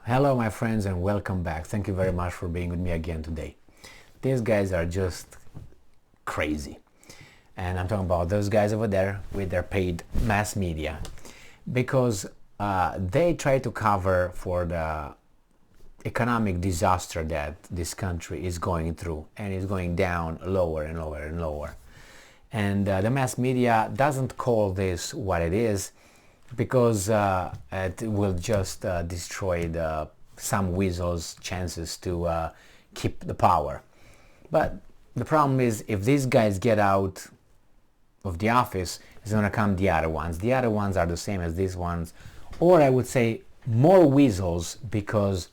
Hello my friends and welcome back. Thank you very much for being with me again today. These guys are just crazy. And I'm talking about those guys over there with their paid mass media because they try to cover for the economic disaster that this country is going through and is going down lower and lower and lower. And the mass media doesn't call this what it is because it will just destroy some weasels' chances to keep the power. But the problem is, if these guys get out of the office, it's going to come the other ones. The other ones are the same as these ones, or I would say more weasels because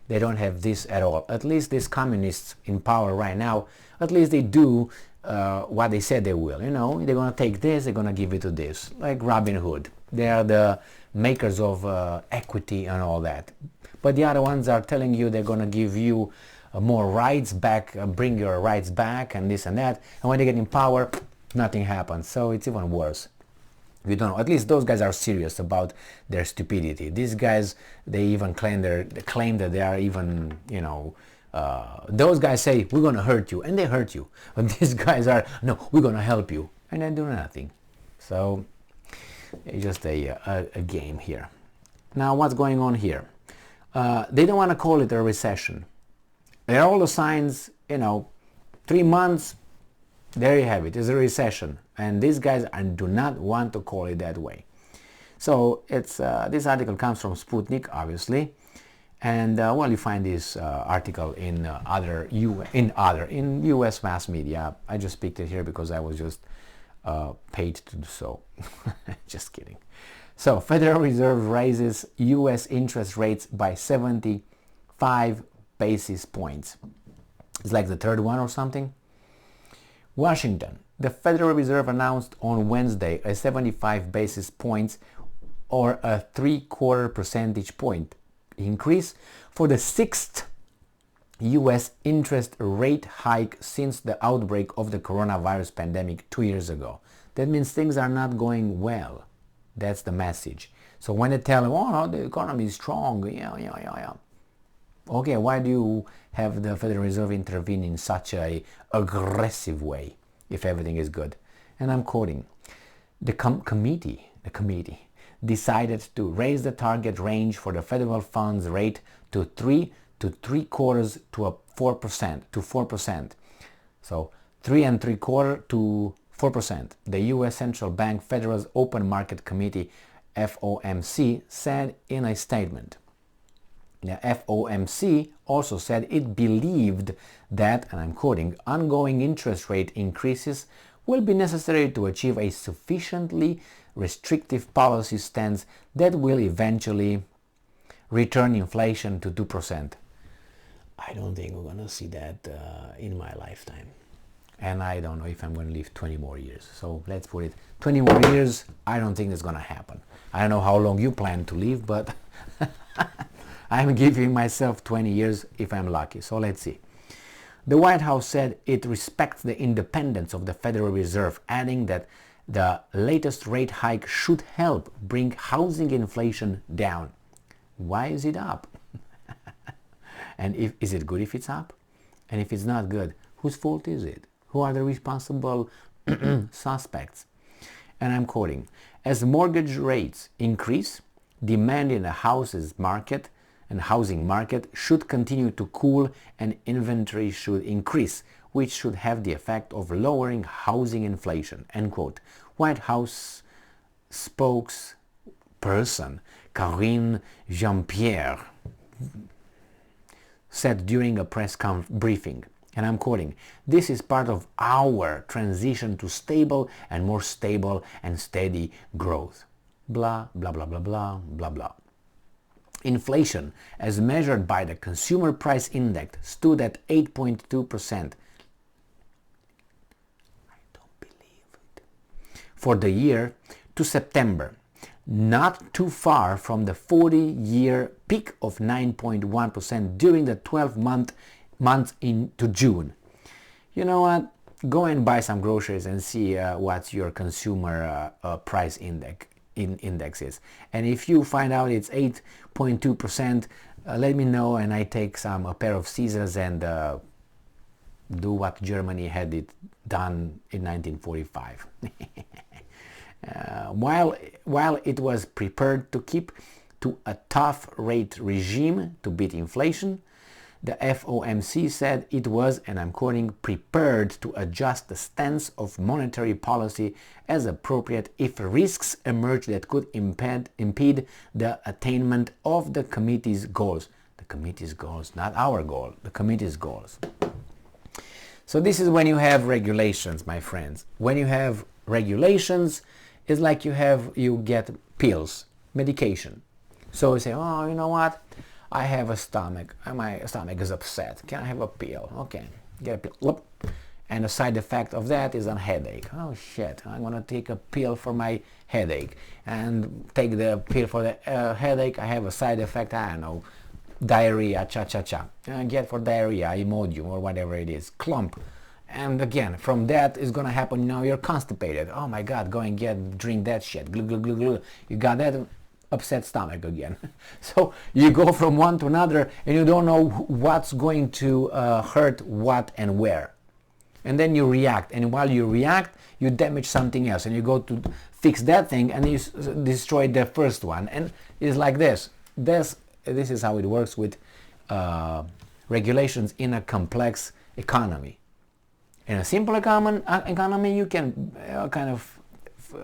they don't have this at all. At least these communists in power right now, at least they do what they said they will. You know, they're going to take this, they're going to give it to this, like Robin Hood. They are the makers of equity and all that. But the other ones are telling you they're going to give you more rights back, bring your rights back and this and that. And when they get in power, nothing happens. So it's even worse. We don't know. At least those guys are serious about their stupidity. These guys, they even claim that they are even, those guys say, we're going to hurt you, and they hurt you. But these guys are, no, we're going to help you, and they do nothing. So it's just a game here. Now, what's going on here? They don't want to call it a recession. There are all the signs, 3 months, there you have it. It's a recession. And these guys do not want to call it that way. So it's this article comes from Sputnik, obviously. And you find this article in U.S. mass media. I just picked it here because I was just paid to do so. Just kidding. So Federal Reserve raises U.S. interest rates by 75 basis points. It's like the third one or something. Washington. The Federal Reserve announced on Wednesday a 75 basis points or a 3/4 percentage point increase for the sixth U.S. interest rate hike since the outbreak of the coronavirus pandemic 2 years ago. That means things are not going well. That's the message. So when they tell them, oh, no, the economy is strong, yeah. Okay, why do you have the Federal Reserve intervene in such a aggressive way if everything is good? And I'm quoting, the committee decided to raise the target range for the federal funds rate to 3 to 3/4 to 4%. So 3 3/4 to 4%. The U.S. Central Bank Federal's Open Market Committee, FOMC, said in a statement. The FOMC also said it believed that, and I'm quoting, ongoing interest rate increases will be necessary to achieve a sufficiently restrictive policy stance that will eventually return inflation to 2%. I don't think we're going to see that in my lifetime. And I don't know if I'm going to live 20 more years. So let's put it, 20 more years, I don't think it's going to happen. I don't know how long you plan to live, but I'm giving myself 20 years if I'm lucky. So let's see. The White House said it respects the independence of the Federal Reserve, adding that the latest rate hike should help bring housing inflation down. Why is it up? And is it good if it's up? And if it's not good, whose fault is it? Who are the responsible suspects? And I'm quoting, as mortgage rates increase, demand in the housing market should continue to cool and inventory should increase, which should have the effect of lowering housing inflation, end quote. White House spokesperson Karine Jean-Pierre said during a press briefing, and I'm quoting, this is part of our transition to stable and more stable and steady growth. Blah, blah, blah, blah, blah, blah, blah. Inflation, as measured by the Consumer Price Index, stood at 8.2%. I don't believe it. For the year to September, not too far from the 40-year peak of 9.1% during the 12 months into June. You know what? Go and buy some groceries and see what's your consumer price index is. And if you find out it's 8.2%, let me know, and I take a pair of scissors and do what Germany had it done in 1945. While it was prepared to keep to a tough rate regime to beat inflation, the FOMC said it was, and I'm quoting, prepared to adjust the stance of monetary policy as appropriate if risks emerge that could impede the attainment of the committee's goals. The committee's goals, not our goal, the committee's goals. So this is when you have regulations, my friends. When you have regulations, it's like you get pills, medication. So you say, oh, you know what? I have a stomach. My stomach is upset. Can I have a pill? Okay, get a pill. And the side effect of that is a headache. Oh shit, I'm gonna take a pill for my headache. And take the pill for the headache, I have a side effect, I don't know, diarrhea, cha-cha-cha. Get for diarrhea, Imodium or whatever it is, clump. And again, from that is gonna happen, now you're constipated. Oh my god, go and drink that shit. Glug, glug, glug, glug. You got that? Upset stomach again. So you go from one to another and you don't know what's going to hurt what and where. And then you react, and while you react, you damage something else, and you go to fix that thing and you destroy the first one. And it's like this. This is how it works with regulations in a complex economy. In a simple economy, you can kind of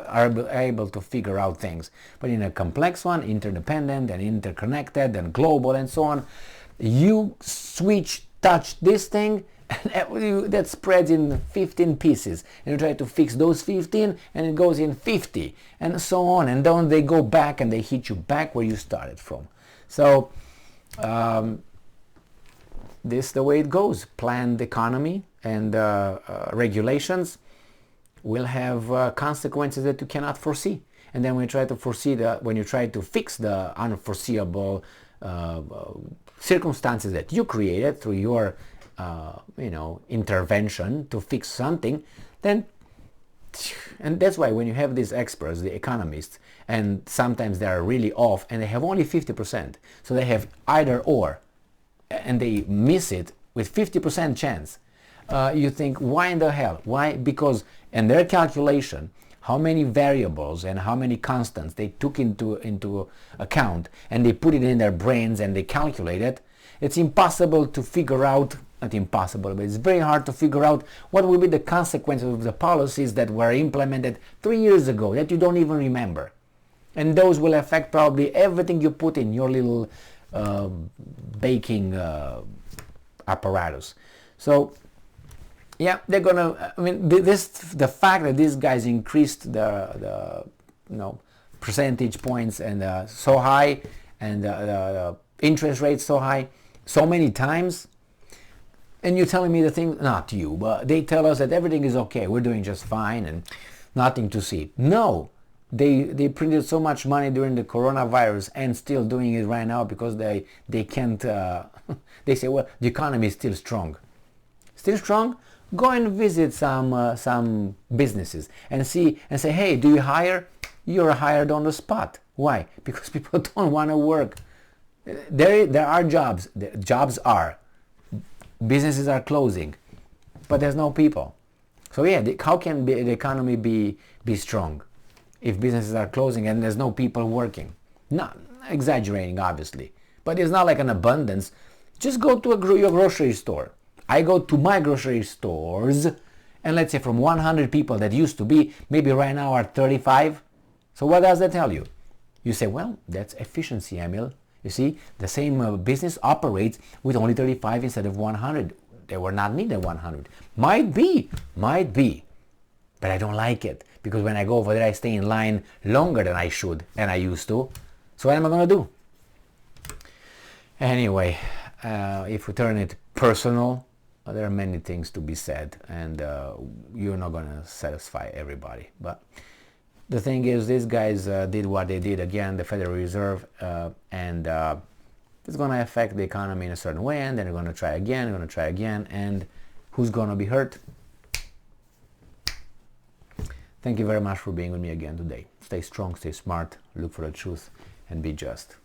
are able to figure out things. But in a complex one, interdependent and interconnected and global and so on, you touch this thing, and that spreads in 15 pieces. And you try to fix those 15, and it goes in 50, and so on. And then they go back and they hit you back where you started from. So this is the way it goes. Planned economy and regulations will have consequences that you cannot foresee. And then when you try to fix the unforeseeable circumstances that you created through your intervention to fix something, and that's why when you have these experts, the economists, and sometimes they are really off and they have only 50%, so they have either or, and they miss it with 50% chance. You think, why in the hell? Why? Because in their calculation, how many variables and how many constants they took into account, and they put it in their brains and they calculate it, it's impossible to figure out, not impossible, but it's very hard to figure out what will be the consequences of the policies that were implemented 3 years ago that you don't even remember. And those will affect probably everything you put in your little baking apparatus. So yeah, they're gonna. I mean, the fact that these guys increased the percentage points and so high, and the interest rates so high, so many times, and you're telling me the thing, not you, but they tell us that everything is okay, we're doing just fine and nothing to see. No, they printed so much money during the coronavirus and still doing it right now because they can't. They say, well, the economy is still strong. Still strong? Go and visit some businesses and see and say, hey, do you hire? You're hired on the spot. Why? Because people don't want to work. There are jobs. Jobs are. Businesses are closing, but there's no people. So yeah, how can the economy be strong if businesses are closing and there's no people working? Not exaggerating, obviously, but it's not like an abundance. Just go to your grocery store. I go to my grocery stores, and let's say from 100 people that used to be, maybe right now are 35. So what does that tell you? You say, well, that's efficiency, Emil. You see, the same business operates with only 35 instead of 100. They were not needed 100. Might be, but I don't like it, because when I go over there, I stay in line longer than I should and I used to. So what am I going to do? Anyway, if we turn it personal, there are many things to be said, and you're not going to satisfy everybody. But the thing is, these guys did what they did again, the Federal Reserve, and it's going to affect the economy in a certain way, and then they're going to try again, and who's going to be hurt? Thank you very much for being with me again today. Stay strong, stay smart, look for the truth, and be just.